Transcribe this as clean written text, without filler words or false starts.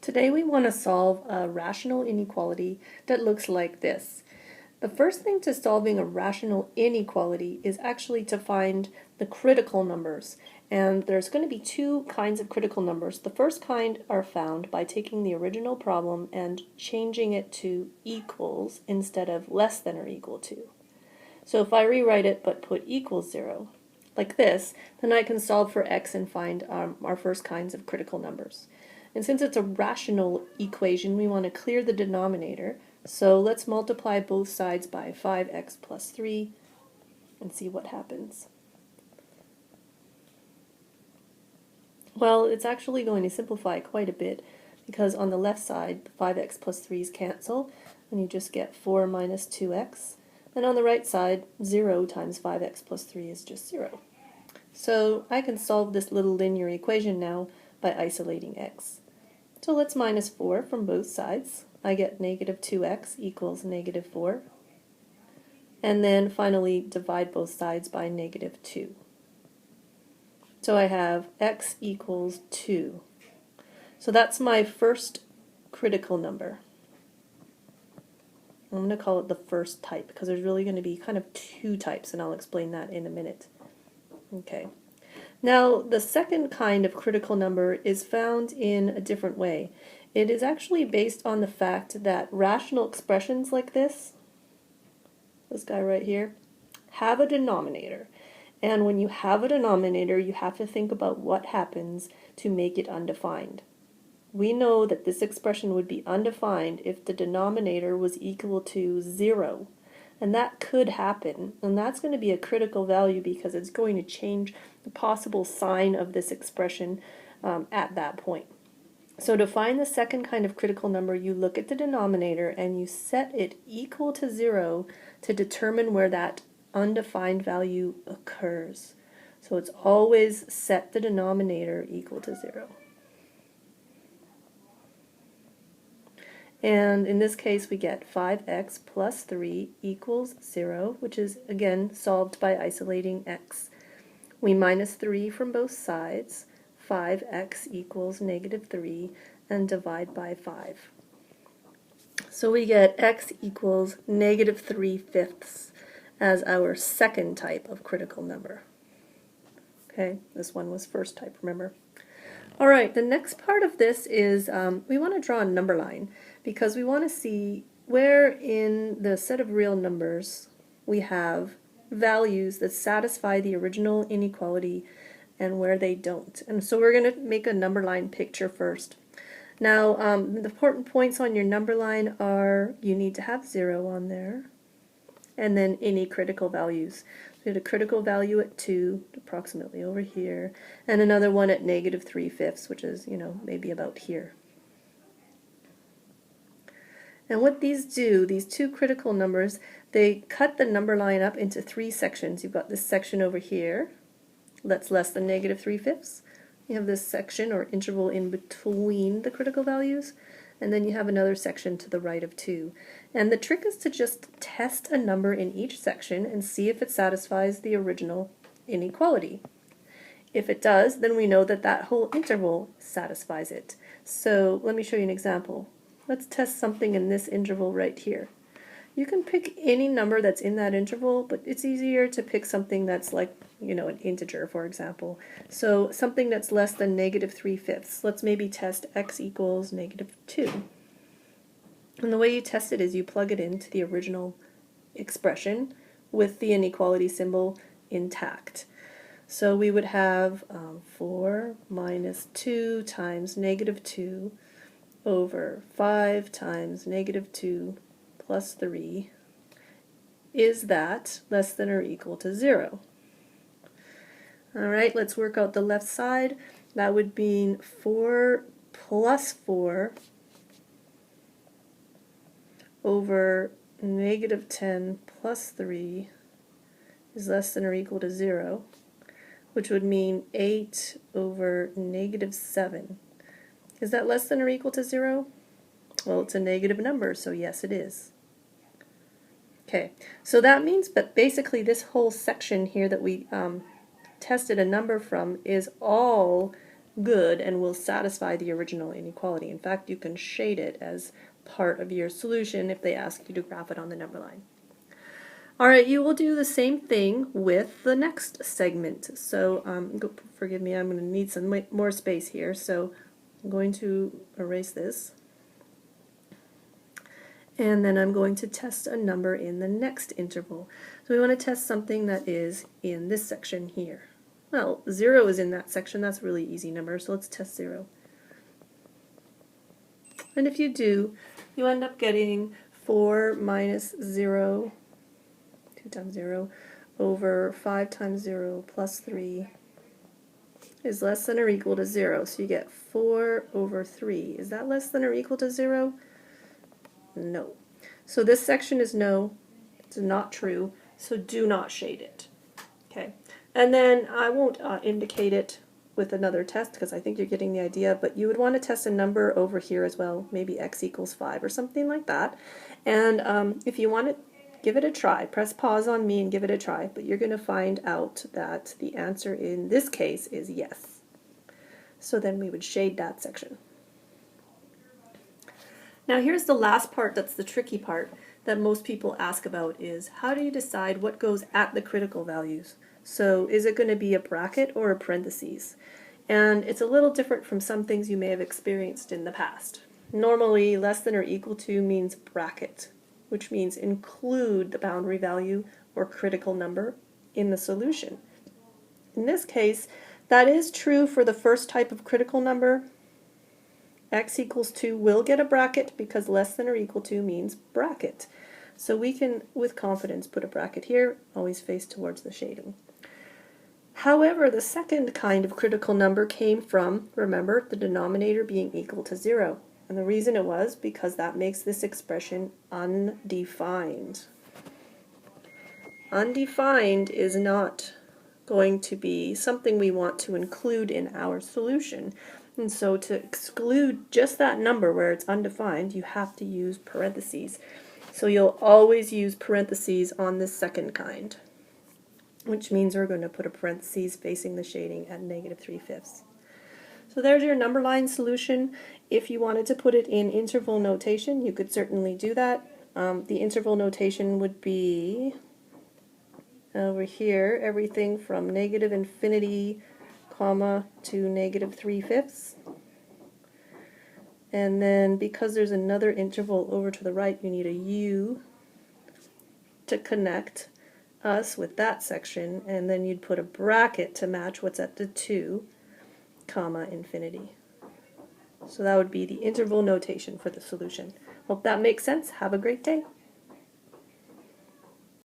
Today we want to solve a rational inequality that looks like this. The first thing to solving a rational inequality is actually to find the critical numbers. And there's going to be two kinds of critical numbers. The first kind are found by taking the original problem and changing it to equals instead of less than or equal to. So if I rewrite it but put equals 0, like this, then I can solve for x and find our first kinds of critical numbers. And since it's a rational equation, we want to clear the denominator. So let's multiply both sides by 5x plus 3 and see what happens. Well, it's actually going to simplify quite a bit because on the left side, the 5x plus 3's cancel, and you just get 4 minus 2x. And on the right side, 0 times 5x plus 3 is just 0. So I can solve this little linear equation now by isolating x. So let's minus 4 from both sides. I get negative 2x equals negative 4. And then finally divide both sides by negative 2. So I have x equals 2. So that's my first critical number. I'm going to call it the first type because there's really going to be kind of two types, and I'll explain that in a minute. Okay. Now, the second kind of critical number is found in a different way. It is actually based on the fact that rational expressions like this guy right here, have a denominator. And when you have a denominator, you have to think about what happens to make it undefined. We know that this expression would be undefined if the denominator was equal to 0. And that could happen, and that's going to be a critical value because it's going to change the possible sign of this expression at that point. So to find the second kind of critical number, you look at the denominator and you set it equal to 0 to determine where that undefined value occurs. So it's always set the denominator equal to 0. And in this case, we get 5x plus 3 equals 0, which is, again, solved by isolating x. We minus 3 from both sides, 5x equals negative 3, and divide by 5. So we get x equals negative 3/5 as our second type of critical number. Okay, this one was first type, remember? All right, the next part of this is we want to draw a number line because we want to see where in the set of real numbers we have values that satisfy the original inequality and where they don't. And so we're going to make a number line picture first. Now, the important points on your number line are you need to have 0 on there, and then any critical values. We had a critical value at 2, approximately over here, and another one at negative 3/5, which is, maybe about here. And what these do, these two critical numbers, they cut the number line up into 3 sections. You've got this section over here that's less than negative 3/5. You have this section or interval in between the critical values, and then you have another section to the right of 2. And the trick is to just test a number in each section and see if it satisfies the original inequality. If it does, then we know that that whole interval satisfies it. So let me show you an example. Let's test something in this interval right here. You can pick any number that's in that interval, but it's easier to pick something that's like, an integer, for example. So something that's less than negative 3/5. Let's maybe test x equals negative 2. And the way you test it is you plug it into the original expression with the inequality symbol intact. So we would have 4 minus 2 times negative 2 over 5 times negative 2 plus 3. Is that less than or equal to 0? All right, let's work out the left side. That would mean 4 plus 4 over negative 10 plus 3 is less than or equal to 0, which would mean 8 over negative 7. Is that less than or equal to 0? Well, it's a negative number, so yes, it is. Okay, so that means that basically this whole section here that we tested a number from is all good and will satisfy the original inequality. In fact, you can shade it as part of your solution if they ask you to graph it on the number line. All right, you will do the same thing with the next segment. So forgive me, I'm going to need some more space here. So I'm going to erase this. And then I'm going to test a number in the next interval. So we want to test something that is in this section here. Well, 0 is in that section. That's a really easy number, so let's test 0. And if you do, you end up getting 4 minus 0, 2 times 0, over 5 times 0 plus 3 is less than or equal to 0. So you get 4 over 3. Is that less than or equal to 0? No. So this section is no, it's not true, so do not shade it. Okay, and then I won't indicate it with another test because I think you're getting the idea, but you would want to test a number over here as well, maybe x equals 5 or something like that. And if you want to give it a try, press pause on me and give it a try, but you're going to find out that the answer in this case is yes. So then we would shade that section. Now here's the last part that's the tricky part that most people ask about is how do you decide what goes at the critical values? So is it going to be a bracket or a parentheses? And it's a little different from some things you may have experienced in the past. Normally less than or equal to means bracket, which means include the boundary value or critical number in the solution. In this case, that is true for the first type of critical number. X equals 2 will get a bracket because less than or equal to means bracket. So we can, with confidence, put a bracket here, always face towards the shading. However, the second kind of critical number came from, remember, the denominator being equal to 0. And the reason it was because that makes this expression undefined. Undefined is not going to be something we want to include in our solution. And so to exclude just that number where it's undefined, you have to use parentheses. So you'll always use parentheses on this second kind, which means we're going to put a parentheses facing the shading at -3/5. So there's your number line solution. If you wanted to put it in interval notation, you could certainly do that. The interval notation would be over here, everything from -infinity comma to -3/5. And then because there's another interval over to the right, you need a U to connect us with that section, and then you'd put a bracket to match what's at the 2 comma infinity. So that would be the interval notation for the solution. Hope that makes sense. Have a great day.